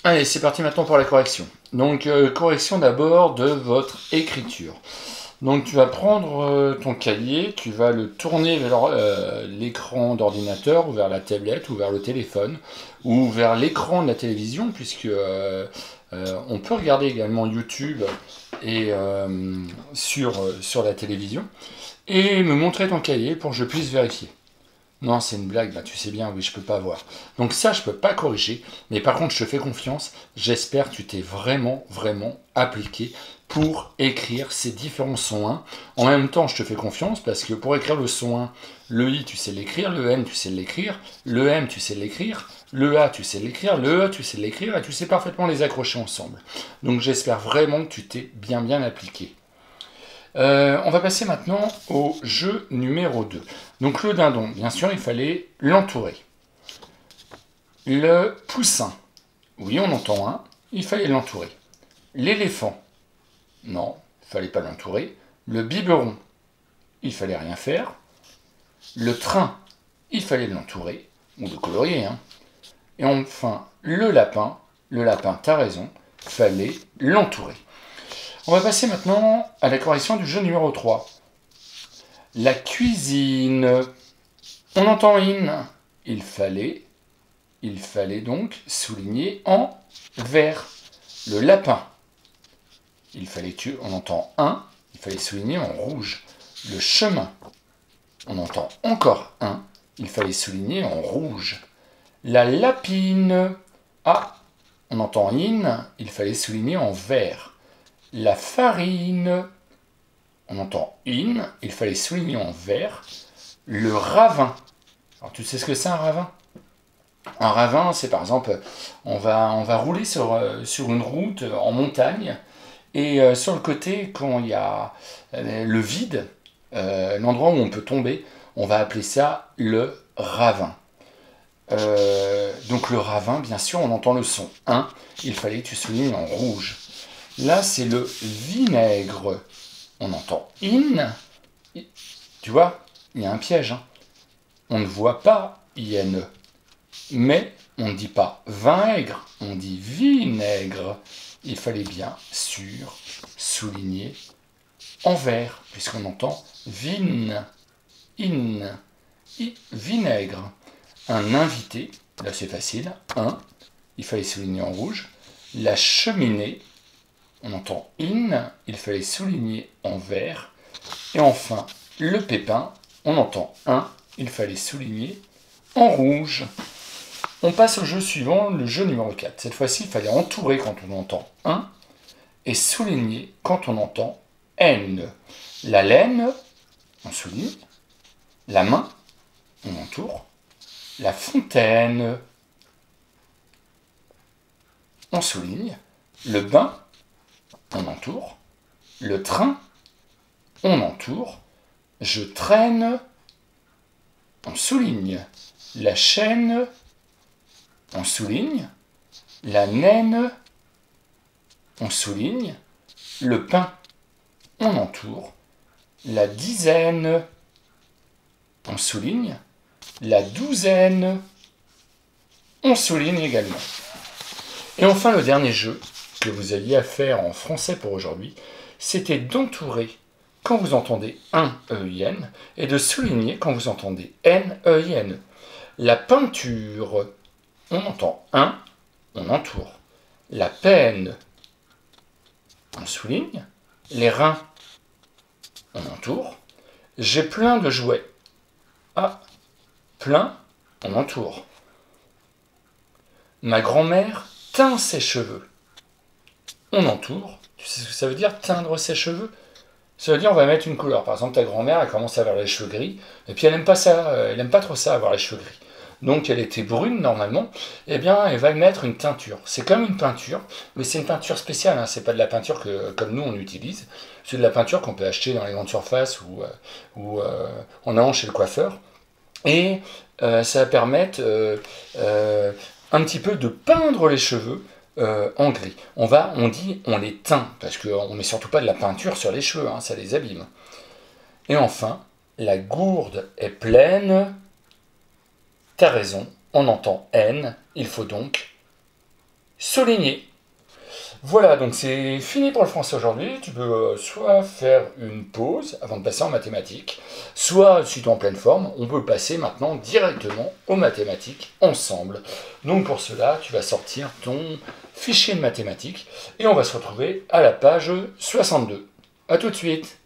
Allez, c'est parti maintenant pour la correction. Donc, correction d'abord de votre écriture. Donc, tu vas prendre ton cahier, tu vas le tourner vers l'écran d'ordinateur, ou vers la tablette, ou vers le téléphone, ou vers l'écran de la télévision, puisque on peut regarder également YouTube et sur la télévision, et me montrer ton cahier pour que je puisse vérifier. Non, c'est une blague, bah, tu sais bien, oui, je peux pas voir. Donc ça, je peux pas corriger, mais par contre, je te fais confiance. J'espère que tu t'es vraiment appliqué pour écrire ces différents sons 1. En même temps, je te fais confiance parce que pour écrire le son 1, le I, tu sais l'écrire, le N, tu sais l'écrire, le M, tu sais l'écrire, le A, tu sais l'écrire, le E, tu sais l'écrire, et tu sais parfaitement les accrocher ensemble. Donc j'espère vraiment que tu t'es bien appliqué. On va passer maintenant au jeu numéro 2. Donc le dindon, bien sûr, il fallait l'entourer. Le poussin, oui, on entend un, il fallait l'entourer. L'éléphant, non, il fallait pas l'entourer. Le biberon, il fallait rien faire. Le train, il fallait l'entourer, ou le colorier, hein. Et enfin, le lapin, t'as raison, fallait l'entourer. On va passer maintenant à la correction du jeu numéro 3. La cuisine. On entend in. Il fallait donc souligner en vert. Le lapin. On entend un. Il fallait souligner en rouge. Le chemin. On entend encore un. Il fallait souligner en rouge. La lapine. Ah, on entend in. Il fallait souligner en vert. La farine, on entend in, il fallait souligner en vert. Le ravin, alors tu sais ce que c'est un ravin? Un ravin, c'est par exemple, on va rouler sur une route en montagne, et sur le côté, quand il y a le vide, l'endroit où on peut tomber, on va appeler ça le ravin. Donc le ravin, bien sûr, on entend le son 1, il fallait que tu soulignes en rouge. Là, c'est le vinaigre. On entend in. Tu vois, il y a un piège, hein. On ne voit pas INE. Mais on ne dit pas vinaigre, on dit vinaigre. Il fallait bien sûr souligner en vert, puisqu'on entend vinaigre. Un invité, là c'est facile, un, il fallait souligner en rouge. La cheminée, on entend in, il fallait souligner en vert. Et enfin, le pépin, on entend un, il fallait souligner en rouge. On passe au jeu suivant, le jeu numéro 4. Cette fois-ci, il fallait entourer quand on entend un et souligner quand on entend N. La laine, on souligne. La main, on entoure. La fontaine, on souligne. Le bain, on entoure. Le train, on entoure. Je traîne, on souligne. La chaîne, on souligne. La naine, on souligne. Le pain, on entoure. La dizaine, on souligne. La douzaine, on souligne également. Et enfin, le dernier jeu que vous alliez à faire en français pour aujourd'hui, c'était d'entourer quand vous entendez un EIN et de souligner quand vous entendez NEIN. La peinture, on entend un, on entoure. La peine, on souligne. Les reins, on entoure. J'ai plein de jouets. Ah, plein, on entoure. Ma grand-mère teint ses cheveux. On entoure. Tu sais ce que ça veut dire, teindre ses cheveux? Ça veut dire on va mettre une couleur. Par exemple, ta grand-mère, elle commence à avoir les cheveux gris, et puis elle aime pas ça, elle aime pas trop ça, avoir les cheveux gris. Donc elle était brune normalement, eh bien elle va mettre une teinture. C'est comme une peinture, mais c'est une peinture spéciale, hein. C'est pas de la peinture comme nous on utilise, c'est de la peinture qu'on peut acheter dans les grandes surfaces ou en allant chez le coiffeur. Et ça va permettre un petit peu de peindre les cheveux en gris. On dit on les teint, parce qu'on ne met surtout pas de la peinture sur les cheveux, hein, ça les abîme. Et enfin, la gourde est pleine. T'as raison, on entend N, il faut donc souligner. Voilà, donc c'est fini pour le français aujourd'hui. Tu peux soit faire une pause avant de passer en mathématiques, soit, si tu es en pleine forme, on peut passer maintenant directement aux mathématiques ensemble. Donc pour cela, tu vas sortir ton fichier de mathématiques et on va se retrouver à la page 62. A tout de suite.